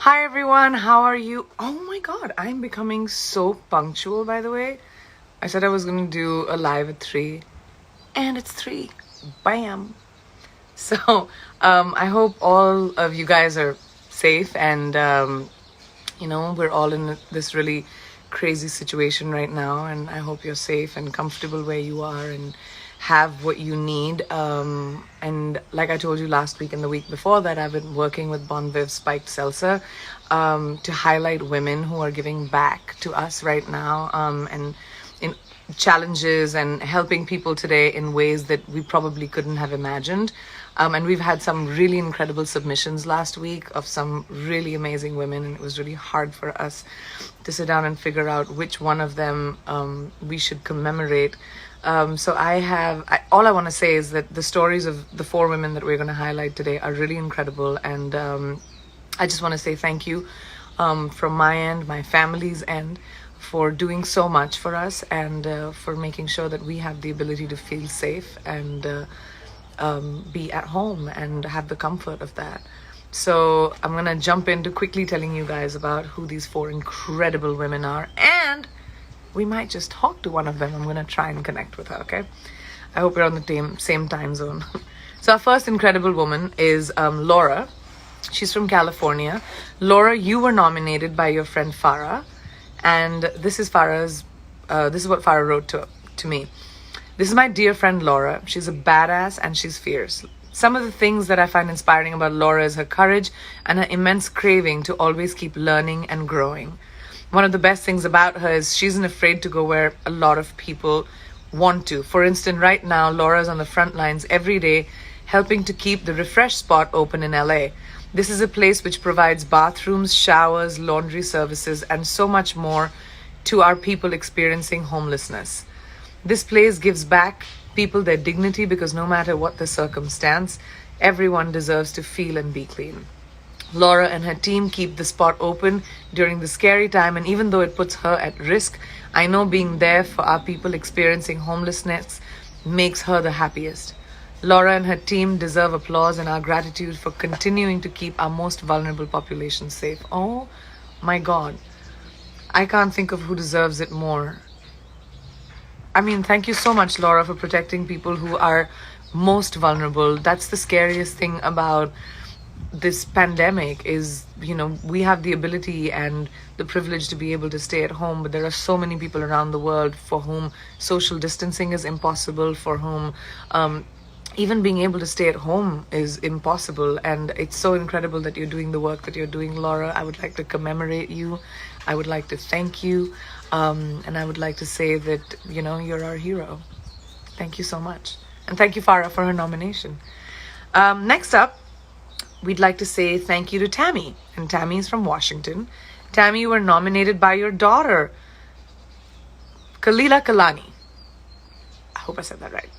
Hi everyone, how are you? Oh my god, I'm becoming so punctual, by the way. I said I was gonna do a live at 3, and it's 3. Bam. So, I hope all of you guys are safe and, we're all in this really crazy situation right now, and I hope you're safe and comfortable where you are and have what you need. And like I told you last week and the week before that, I've been working with Bon Viv Spiked Seltzer to highlight women who are giving back to us right now, and in challenges and helping people today in ways that we probably couldn't have imagined. And we've had some really incredible submissions last week of some really amazing women, and it was really hard for us to sit down and figure out which one of them we should commemorate. So all I want to say is that the stories of the 4 women that we're going to highlight today are really incredible, and I just want to say thank you from my end, my family's end, for doing so much for us and for making sure that we have the ability to feel safe and be at home and have the comfort of that. So I'm gonna jump into quickly telling you guys about who these 4 incredible women are, and we might just talk to one of them. I'm gonna try and connect with her, okay? I hope we're on the same time zone. So our first incredible woman is Laura. She's from California. Laura, you were nominated by your friend Farah, and this is what Farah wrote to me. This is my dear friend Laura. She's a badass and she's fierce. Some of the things that I find inspiring about Laura is her courage and her immense craving to always keep learning and growing. One of the best things about her is she isn't afraid to go where a lot of people want to. For instance, right now, Laura's on the front lines every day helping to keep the Refresh spot open in LA. This is a place which provides bathrooms, showers, laundry services, and so much more to our people experiencing homelessness. This place gives back people their dignity because no matter what the circumstance, everyone deserves to feel and be clean. Laura and her team keep the spot open during the scary time, and even though it puts her at risk, I know being there for our people experiencing homelessness makes her the happiest. Laura and her team deserve applause and our gratitude for continuing to keep our most vulnerable population safe. Oh my God. I can't think of who deserves it more. I mean, thank you so much, Laura, for protecting people who are most vulnerable. That's the scariest thing about this pandemic is, we have the ability and the privilege to be able to stay at home, but there are so many people around the world for whom social distancing is impossible, for whom even being able to stay at home is impossible. And it's so incredible that you're doing the work that you're doing, Laura. I would like to commemorate you. I would like to thank you. And I would like to say that, you're our hero. Thank you so much. And thank you, Farah, for her nomination. Next up, we'd like to say thank you to Tammy. And Tammy is from Washington. Tammy, you were nominated by your daughter, Kalila Kalani. I hope I said that right.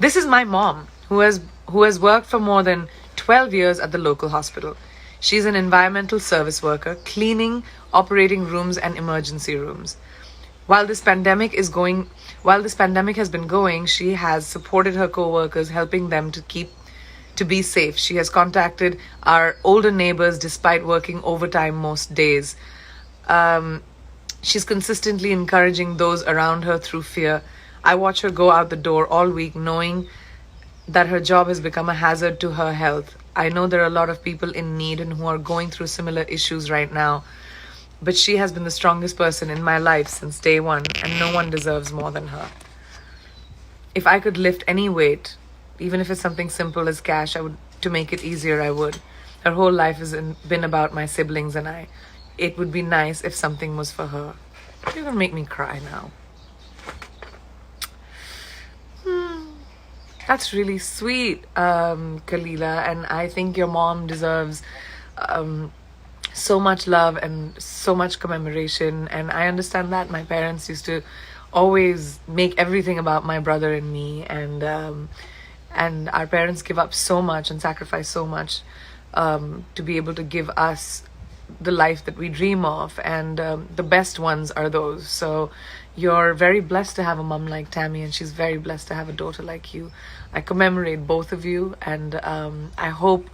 This is my mom, who has worked for more than 12 years at the local hospital. She's an environmental service worker, cleaning, operating rooms and emergency rooms. While this pandemic has been going, she has supported her co-workers, helping them to be safe. She has contacted our older neighbors despite working overtime most days. She's consistently encouraging those around her through fear. I watch her go out the door all week knowing that her job has become a hazard to her health. I know there are a lot of people in need and who are going through similar issues right now, but she has been the strongest person in my life since day one, and no one deserves more than her. If I could lift any weight, even if it's something simple as cash, to make it easier, I would. Her whole life has been about my siblings and I. It would be nice if something was for her. You're gonna make me cry now. That's really sweet, Kalila, and I think your mom deserves so much love and so much commemoration. And I understand that my parents used to always make everything about my brother and me, and our parents give up so much and sacrifice so much to be able to give us the life that we dream of, and the best ones are those. So you're very blessed to have a mom like Tammy, and she's very blessed to have a daughter like you. I commemorate both of you, and I hope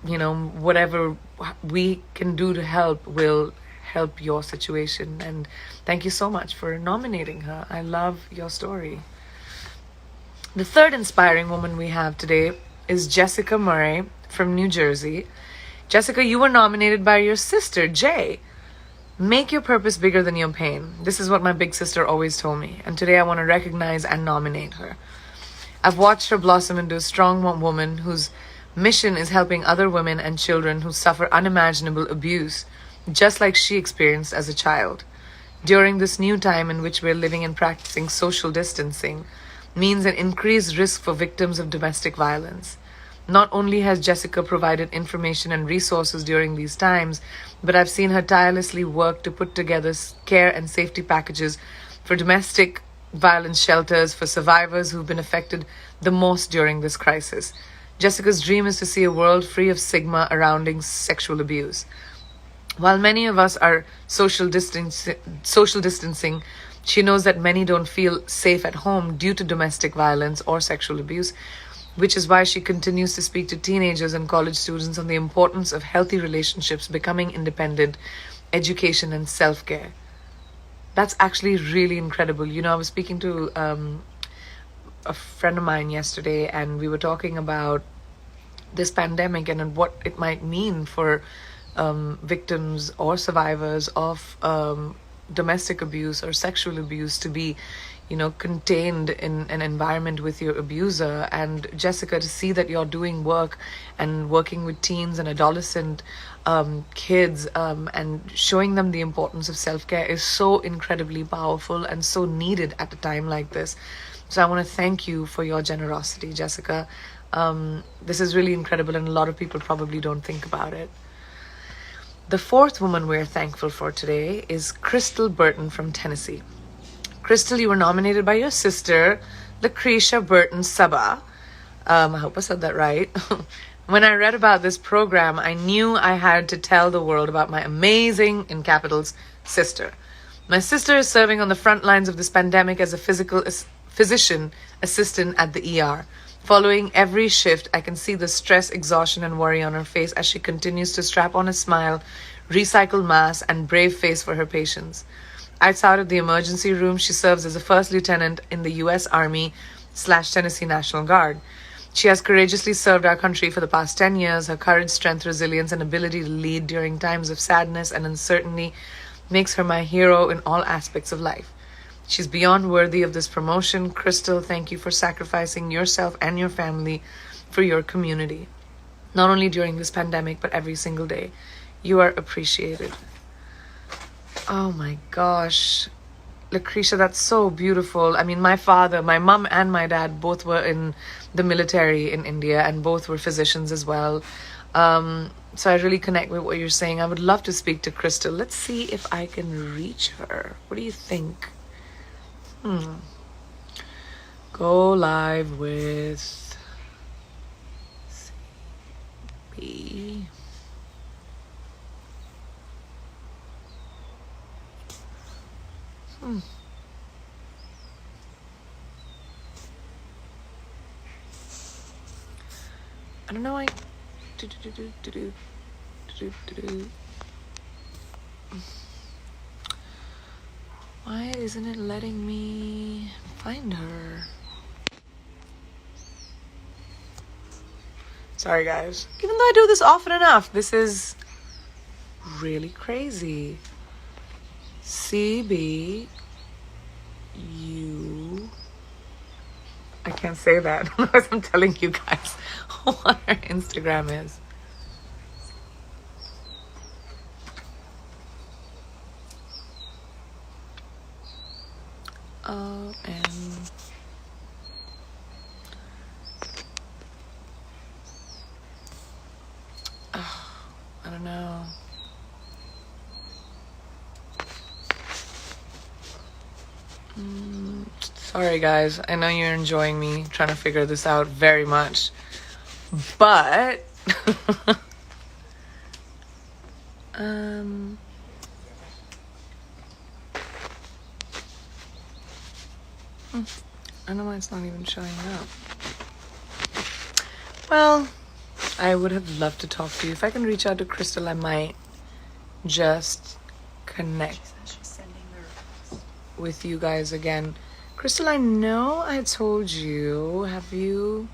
whatever we can do to help will help your situation. And thank you so much for nominating her. I love your story. The third inspiring woman we have today is Jessica Murray from New Jersey. Jessica, you were nominated by your sister, Jay. Make your purpose bigger than your pain. This is what my big sister always told me, and today I want to recognize and nominate her. I've watched her blossom into a strong woman whose mission is helping other women and children who suffer unimaginable abuse, just like she experienced as a child. During this new time in which we're living and practicing social distancing means an increased risk for victims of domestic violence. Not only has Jessica provided information and resources during these times, but I've seen her tirelessly work to put together care and safety packages for domestic violence shelters for survivors who've been affected the most during this crisis. Jessica's dream is to see a world free of stigma surrounding sexual abuse. While many of us are social distancing, she knows that many don't feel safe at home due to domestic violence or sexual abuse, which is why she continues to speak to teenagers and college students on the importance of healthy relationships, becoming independent, education, and self-care. That's actually really incredible. I was speaking to a friend of mine yesterday, and we were talking about this pandemic and what it might mean for victims or survivors of domestic abuse or sexual abuse to be contained in an environment with your abuser. And Jessica, to see that you're doing work and working with teens and adolescent kids and showing them the importance of self-care is so incredibly powerful and so needed at a time like this. So I want to thank you for your generosity, Jessica. This is really incredible, and a lot of people probably don't think about it. The fourth woman we're thankful for today is Crystal Burton from Tennessee. Crystal, you were nominated by your sister, Lucretia Burton Saba. I hope I said that right. When I read about this program, I knew I had to tell the world about my amazing, in capitals, sister. My sister is serving on the front lines of this pandemic as a physician assistant at the ER. Following every shift, I can see the stress, exhaustion, and worry on her face as she continues to strap on a smile, recycle masks, and brave face for her patients. Outside of the emergency room, she serves as a first lieutenant in the U.S. Army/Tennessee National Guard. She has courageously served our country for the past 10 years. Her courage, strength, resilience, and ability to lead during times of sadness and uncertainty makes her my hero in all aspects of life. She's beyond worthy of this promotion. Crystal, thank you for sacrificing yourself and your family for your community, not only during this pandemic, but every single day. You are appreciated. Oh my gosh. Lucretia, that's so beautiful. I mean, my father, my mom and my dad both were in the military in India, and both were physicians as well. So I really connect with what you're saying. I would love to speak to Crystal. Let's see if I can reach her. What do you think? Go live with CB. I don't know why. Why isn't it letting me find her? Sorry, guys. Even though I do this often enough, this is really crazy. CBU. I can't say that unless I'm telling you guys what her Instagram is. I don't know. Sorry, guys. I know you're enjoying me trying to figure this out very much. But... I don't know why it's not even showing up. Well, I would have loved to talk to you. If I can reach out to Crystal, I might just connect with you guys again. Crystal, I know I told you. Have you?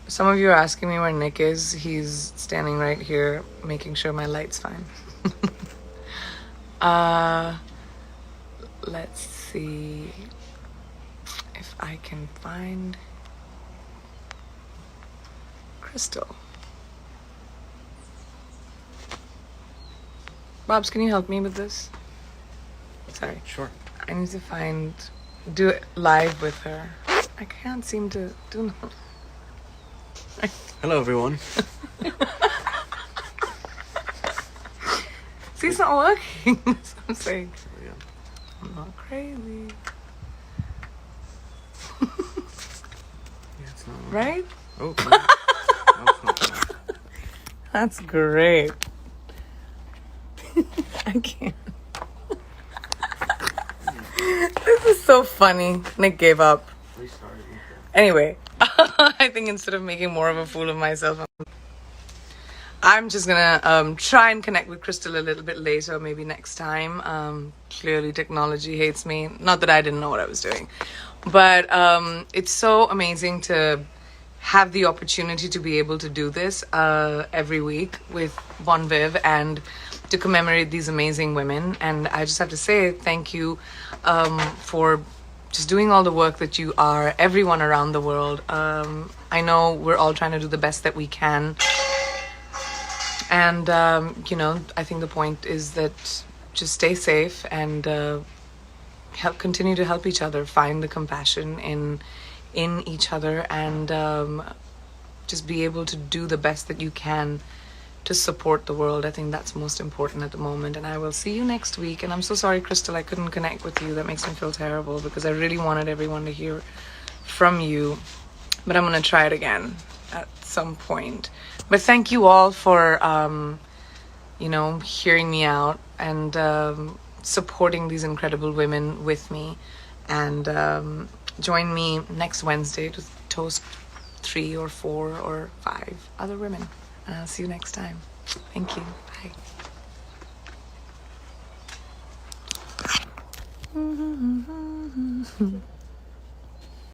Some of you are asking me where Nick is. He's standing right here, making sure my light's fine. Let's see if I can find Crystal. Bobs, can you help me with this? Sorry. Sure. I need to do it live with her. I can't seem to do no. Hello, everyone. See, it's not working. That's what I'm saying. Yeah. I'm not crazy. Yeah, it's not working. Right? Oh, no. No, it's not working. That's great. I can't. This is so funny. Nick gave up. Restart it. Anyway, I think instead of making more of a fool of myself, I'm just gonna try and connect with Crystal a little bit later, maybe next time. Clearly technology hates me. Not that I didn't know what I was doing, but it's so amazing to have the opportunity to be able to do this every week with Bon Viv and to commemorate these amazing women. And I just have to say thank you for just doing all the work that you are, everyone around the world. I know we're all trying to do the best that we can. And, I think the point is that just stay safe and continue to help each other, find the compassion in each other, and just be able to do the best that you can to support the world. I think that's most important at the moment. And I will see you next week. And I'm so sorry, Crystal, I couldn't connect with you. That makes me feel terrible because I really wanted everyone to hear from you. But I'm going to try it again at some point. But thank you all for, hearing me out and supporting these incredible women with me. And join me next Wednesday to toast 3 or 4 or 5 other women. And I'll see you next time. Thank you. Bye.